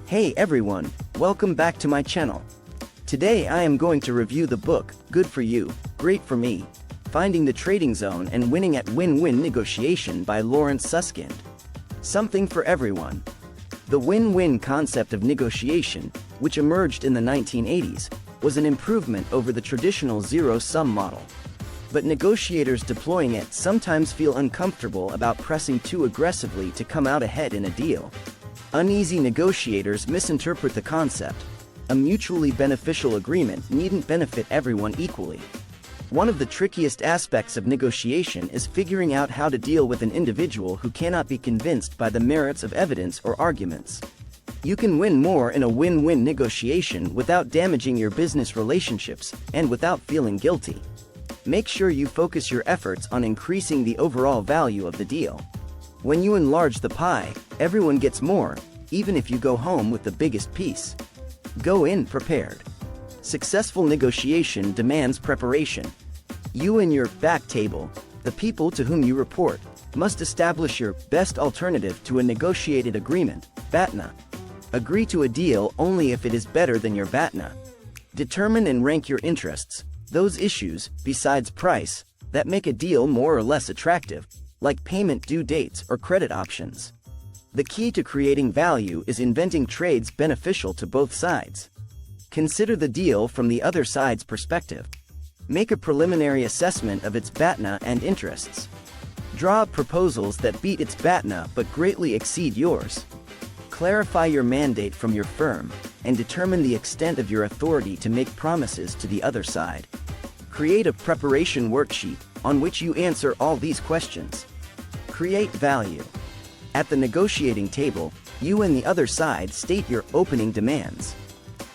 Hey everyone, welcome back to my channel. Today I am going to review the book, Good for You, Great for Me, Finding the Trading Zone and Winning at Win-Win Negotiation by Lawrence Susskind. Something for everyone. The win-win concept of negotiation, which emerged in the 1980s, was an improvement over the traditional zero-sum model. But negotiators deploying it sometimes feel uncomfortable about pressing too aggressively to come out ahead in a deal. Uneasy negotiators misinterpret the concept. A mutually beneficial agreement needn't benefit everyone equally. One of the trickiest aspects of negotiation is figuring out how to deal with an individual who cannot be convinced by the merits of evidence or arguments. You can win more in a win-win negotiation without damaging your business relationships and without feeling guilty. Make sure you focus your efforts on increasing the overall value of the deal. When you enlarge the pie, everyone gets more, even if you go home with the biggest piece. Go in prepared. Successful negotiation demands preparation. You and your back table, the people to whom you report, must establish your best alternative to a negotiated agreement, BATNA. Agree to a deal only if it is better than your BATNA. Determine and rank your interests, those issues, besides price, that make a deal more or less attractive, like payment due dates or credit options. The key to creating value is inventing trades beneficial to both sides. Consider the deal from the other side's perspective. Make a preliminary assessment of its BATNA and interests. Draw up proposals that beat its BATNA but greatly exceed yours. Clarify your mandate from your firm, and determine the extent of your authority to make promises to the other side. Create a preparation worksheet on which you answer all these questions. Create value. At the negotiating table, you and the other side state your opening demands.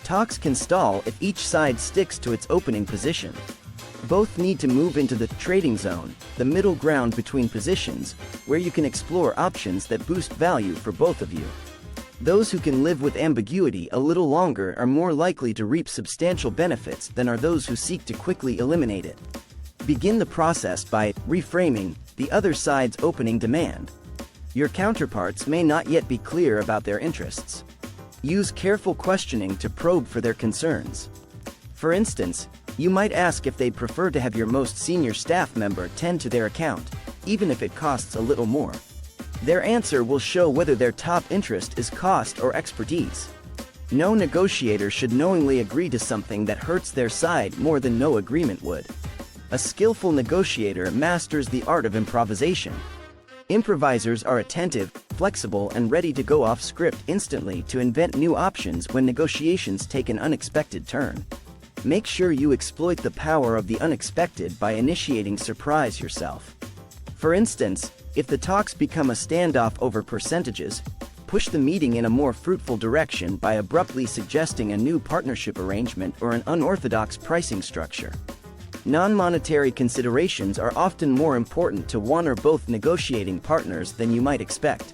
Talks can stall if each side sticks to its opening position. Both need to move into the trading zone, the middle ground between positions, where you can explore options that boost value for both of you. Those who can live with ambiguity a little longer are more likely to reap substantial benefits than are those who seek to quickly eliminate it. Begin the process by reframing the other side's opening demand. Your counterparts may not yet be clear about their interests. Use careful questioning to probe for their concerns. For instance, you might ask if they'd prefer to have your most senior staff member tend to their account, even if it costs a little more. Their answer will show whether their top interest is cost or expertise. No negotiator should knowingly agree to something that hurts their side more than no agreement would. A skillful negotiator masters the art of improvisation. Improvisers are attentive, flexible, and ready to go off script instantly to invent new options when negotiations take an unexpected turn. Make sure you exploit the power of the unexpected by initiating surprise yourself. For instance, if the talks become a standoff over percentages, push the meeting in a more fruitful direction by abruptly suggesting a new partnership arrangement or an unorthodox pricing structure. Non-monetary considerations are often more important to one or both negotiating partners than you might expect.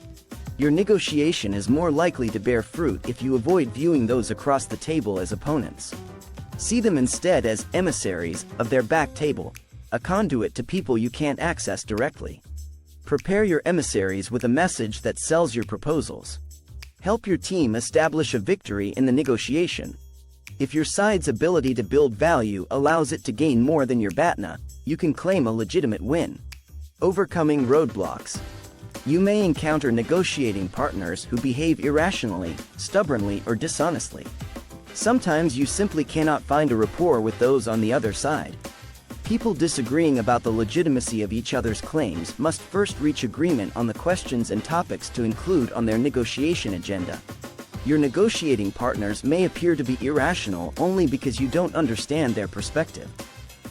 Your negotiation is more likely to bear fruit if you avoid viewing those across the table as opponents. See them instead as emissaries of their back table, a conduit to people you can't access directly. Prepare your emissaries with a message that sells your proposals. Help your team establish a victory in the negotiation. If your side's ability to build value allows it to gain more than your BATNA, you can claim a legitimate win. Overcoming roadblocks. You may encounter negotiating partners who behave irrationally, stubbornly, or dishonestly. Sometimes you simply cannot find a rapport with those on the other side. People disagreeing about the legitimacy of each other's claims must first reach agreement on the questions and topics to include on their negotiation agenda. Your negotiating partners may appear to be irrational only because you don't understand their perspective.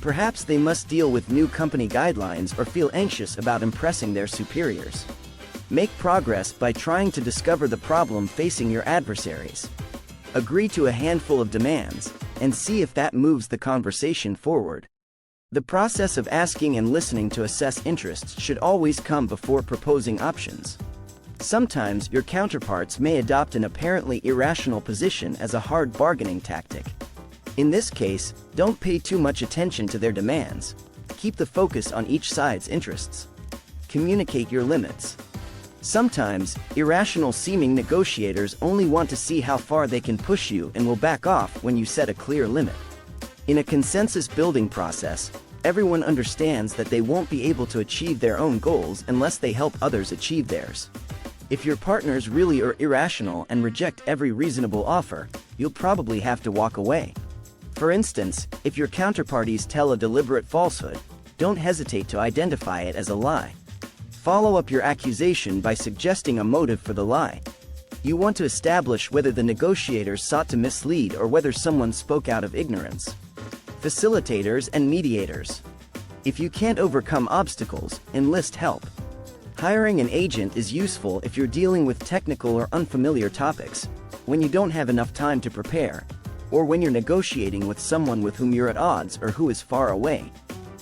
Perhaps they must deal with new company guidelines or feel anxious about impressing their superiors. Make progress by trying to discover the problem facing your adversaries. Agree to a handful of demands, and see if that moves the conversation forward. The process of asking and listening to assess interests should always come before proposing options. Sometimes your counterparts may adopt an apparently irrational position as a hard bargaining tactic. In this case, don't pay too much attention to their demands. Keep the focus on each side's interests. Communicate your limits. Sometimes, irrational-seeming negotiators only want to see how far they can push you and will back off when you set a clear limit. In a consensus-building process, everyone understands that they won't be able to achieve their own goals unless they help others achieve theirs. If your partners really are irrational and reject every reasonable offer, you'll probably have to walk away. For instance, if your counterparties tell a deliberate falsehood, don't hesitate to identify it as a lie. Follow up your accusation by suggesting a motive for the lie. You want to establish whether the negotiators sought to mislead or whether someone spoke out of ignorance. Facilitators and mediators. If you can't overcome obstacles, enlist help. Hiring an agent is useful if you're dealing with technical or unfamiliar topics, when you don't have enough time to prepare, or when you're negotiating with someone with whom you're at odds or who is far away.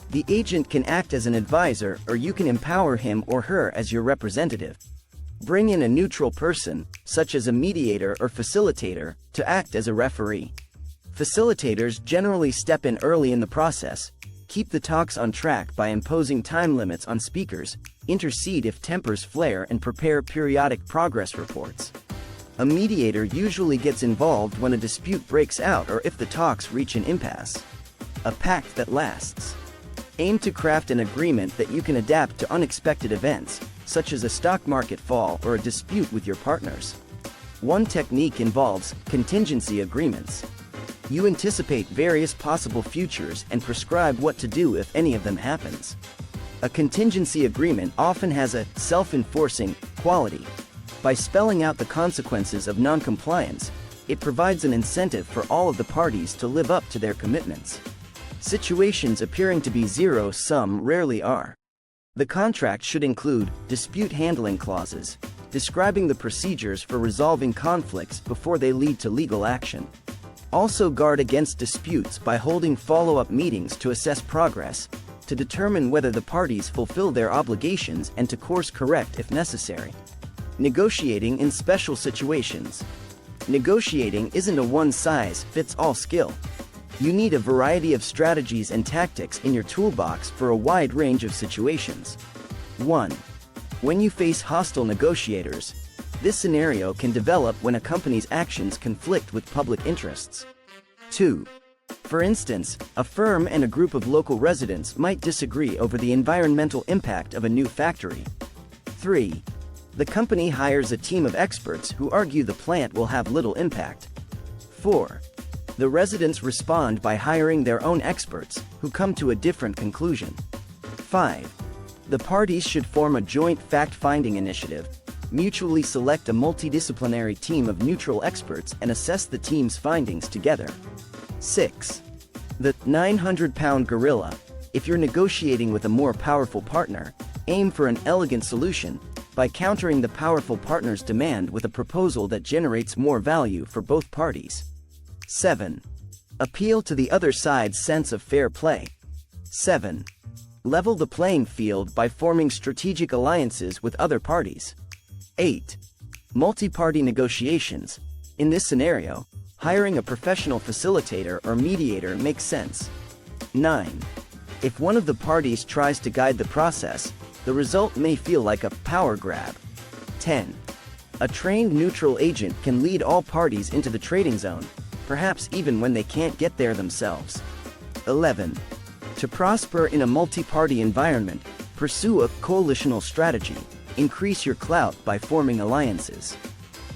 The agent can act as an advisor, or you can empower him or her as your representative. Bring in a neutral person, such as a mediator or facilitator, to act as a referee. Facilitators generally step in early in the process, keep the talks on track by imposing time limits on speakers, intercede if tempers flare, and prepare periodic progress reports. A mediator usually gets involved when a dispute breaks out or if the talks reach an impasse. A pact that lasts. Aim to craft an agreement that you can adapt to unexpected events, such as a stock market fall or a dispute with your partners. One technique involves contingency agreements. You anticipate various possible futures and prescribe what to do if any of them happens. A contingency agreement often has a self-enforcing quality. By spelling out the consequences of non-compliance, it provides an incentive for all of the parties to live up to their commitments. Situations appearing to be zero-sum rarely are. The contract should include dispute handling clauses, describing the procedures for resolving conflicts before they lead to legal action. Also guard against disputes by holding follow-up meetings to assess progress, to determine whether the parties fulfill their obligations and to course correct if necessary. Negotiating in special situations. Negotiating isn't a one-size-fits-all skill. You need a variety of strategies and tactics in your toolbox for a wide range of situations. 1. When you face hostile negotiators. This scenario can develop when a company's actions conflict with public interests. 2. For instance, a firm and a group of local residents might disagree over the environmental impact of a new factory. 3. The company hires a team of experts who argue the plant will have little impact. 4. The residents respond by hiring their own experts, who come to a different conclusion. 5. The parties should form a joint fact-finding initiative, mutually select a multidisciplinary team of neutral experts and assess the team's findings together. 6. The 900-pound gorilla. If you're negotiating with a more powerful partner, aim for an elegant solution by countering the powerful partner's demand with a proposal that generates more value for both parties. 7. Appeal to the other side's sense of fair play. 7. Level the playing field by forming strategic alliances with other parties. 8. Multi-party negotiations. In this scenario, hiring a professional facilitator or mediator makes sense. 9. If one of the parties tries to guide the process, the result may feel like a power grab. 10. A trained neutral agent can lead all parties into the trading zone, perhaps even when they can't get there themselves. 11. To prosper in a multi-party environment, pursue a coalitional strategy. Increase your clout by forming alliances.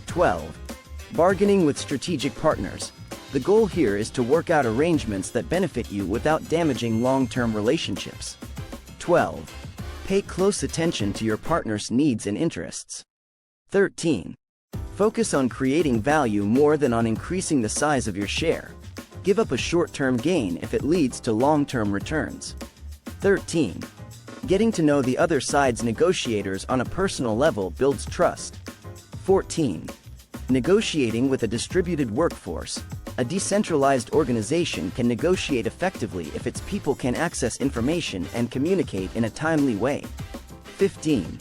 12. Bargaining with strategic partners. The goal here is to work out arrangements that benefit you without damaging long-term relationships. 12. Pay close attention to your partner's needs and interests. 13. Focus on creating value more than on increasing the size of your share. Give up a short-term gain if it leads to long-term returns. 13. Getting to know the other side's negotiators on a personal level builds trust. 14. Negotiating with a distributed workforce. A decentralized organization can negotiate effectively if its people can access information and communicate in a timely way. 15.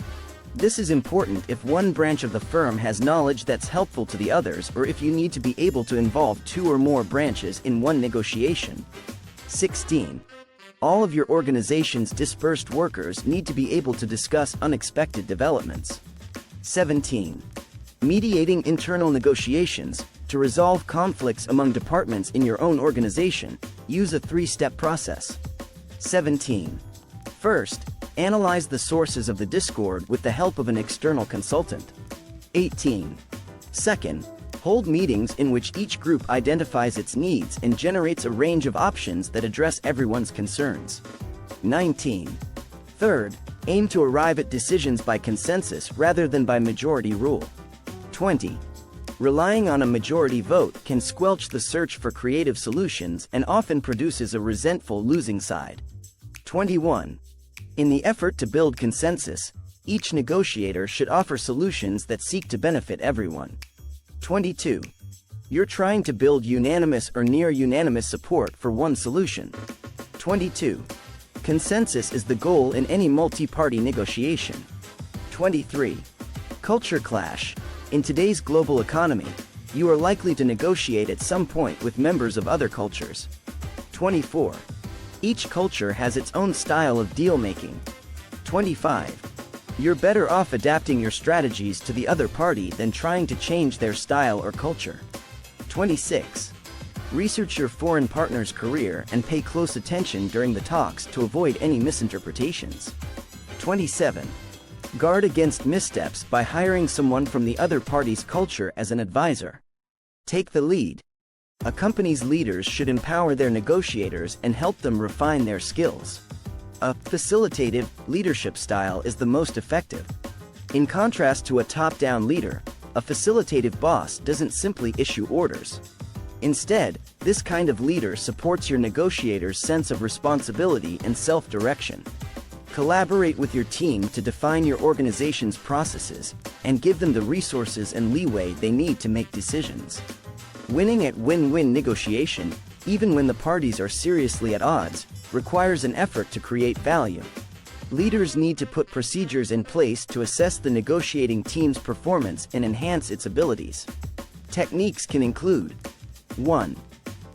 This is important if one branch of the firm has knowledge that's helpful to the others, or if you need to be able to involve two or more branches in one negotiation. 16. All of your organization's dispersed workers need to be able to discuss unexpected developments. 17. Mediating internal negotiations. To resolve conflicts among departments in your own organization, use a 3-step process. 17. First, analyze the sources of the discord with the help of an external consultant. 18. Second, hold meetings in which each group identifies its needs and generates a range of options that address everyone's concerns. 19. Third, aim to arrive at decisions by consensus rather than by majority rule. 20. Relying on a majority vote can squelch the search for creative solutions and often produces a resentful losing side. 21. In the effort to build consensus, each negotiator should offer solutions that seek to benefit everyone. 22. You're trying to build unanimous or near unanimous support for one solution. 22. Consensus is the goal in any multi-party negotiation. 23. Culture clash. In today's global economy, you are likely to negotiate at some point with members of other cultures. 24. Each culture has its own style of deal-making. 25. You're better off adapting your strategies to the other party than trying to change their style or culture. 26. Research your foreign partner's career and pay close attention during the talks to avoid any misinterpretations. 27. Guard against missteps by hiring someone from the other party's culture as an advisor. Take the lead. A company's leaders should empower their negotiators and help them refine their skills. A facilitative leadership style is the most effective. In contrast to a top-down leader, a facilitative boss doesn't simply issue orders. Instead, this kind of leader supports your negotiators' sense of responsibility and self-direction. Collaborate with your team to define your organization's processes and give them the resources and leeway they need to make decisions. Winning at win-win negotiation, even when the parties are seriously at odds, requires an effort to create value. Leaders need to put procedures in place to assess the negotiating team's performance and enhance its abilities. Techniques can include: 1.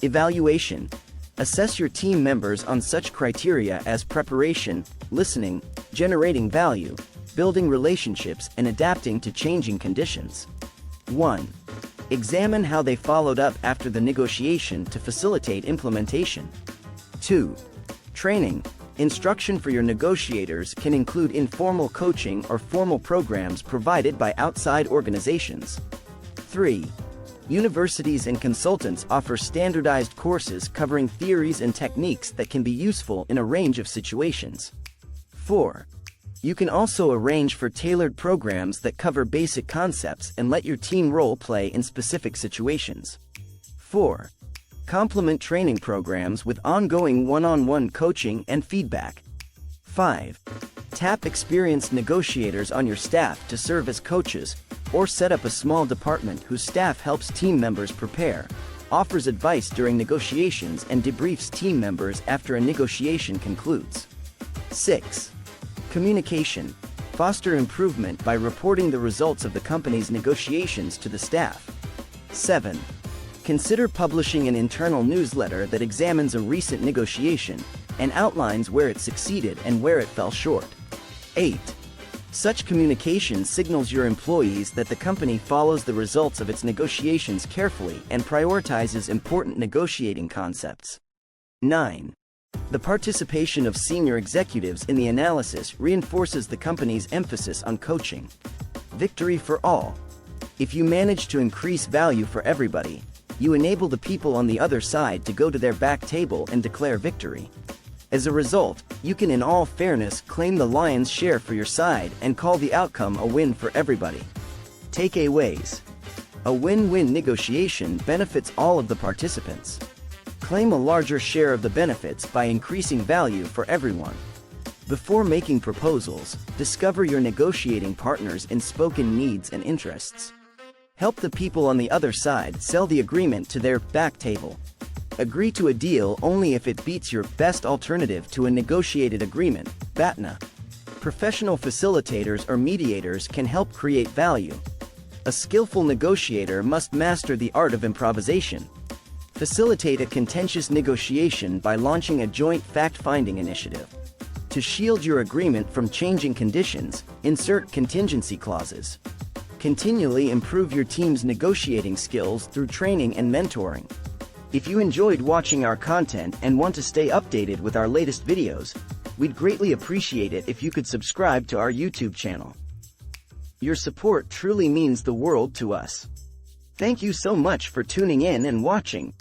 Evaluation. Assess your team members on such criteria as preparation, listening, generating value, building relationships, and adapting to changing conditions. 1. Examine how they followed up after the negotiation to facilitate implementation. 2. Training. Instruction for your negotiators can include informal coaching or formal programs provided by outside organizations. 3. Universities and consultants offer standardized courses covering theories and techniques that can be useful in a range of situations. 4. You can also arrange for tailored programs that cover basic concepts and let your team role play in specific situations. 4. Complement training programs with ongoing one-on-one coaching and feedback. 5. Tap experienced negotiators on your staff to serve as coaches, or set up a small department whose staff helps team members prepare, offers advice during negotiations, and debriefs team members after a negotiation concludes. 6. Communication. Foster improvement by reporting the results of the company's negotiations to the staff. 7. Consider publishing an internal newsletter that examines a recent negotiation and outlines where it succeeded and where it fell short. 8. Such communication signals your employees that the company follows the results of its negotiations carefully and prioritizes important negotiating concepts. 9. The participation of senior executives in the analysis reinforces the company's emphasis on coaching. Victory for all. If you manage to increase value for everybody, you enable the people on the other side to go to their back table and declare victory. As a result, you can in all fairness claim the lion's share for your side and call the outcome a win for everybody. Takeaways. A win-win negotiation benefits all of the participants. Claim a larger share of the benefits by increasing value for everyone. Before making proposals, discover your negotiating partners' unspoken needs and interests. Help the people on the other side sell the agreement to their back table. Agree to a deal only if it beats your best alternative to a negotiated agreement, BATNA. Professional facilitators or mediators can help create value. A skillful negotiator must master the art of improvisation. Facilitate a contentious negotiation by launching a joint fact-finding initiative. To shield your agreement from changing conditions, insert contingency clauses. Continually improve your team's negotiating skills through training and mentoring. If you enjoyed watching our content and want to stay updated with our latest videos, we'd greatly appreciate it if you could subscribe to our YouTube channel. Your support truly means the world to us. Thank you so much for tuning in and watching.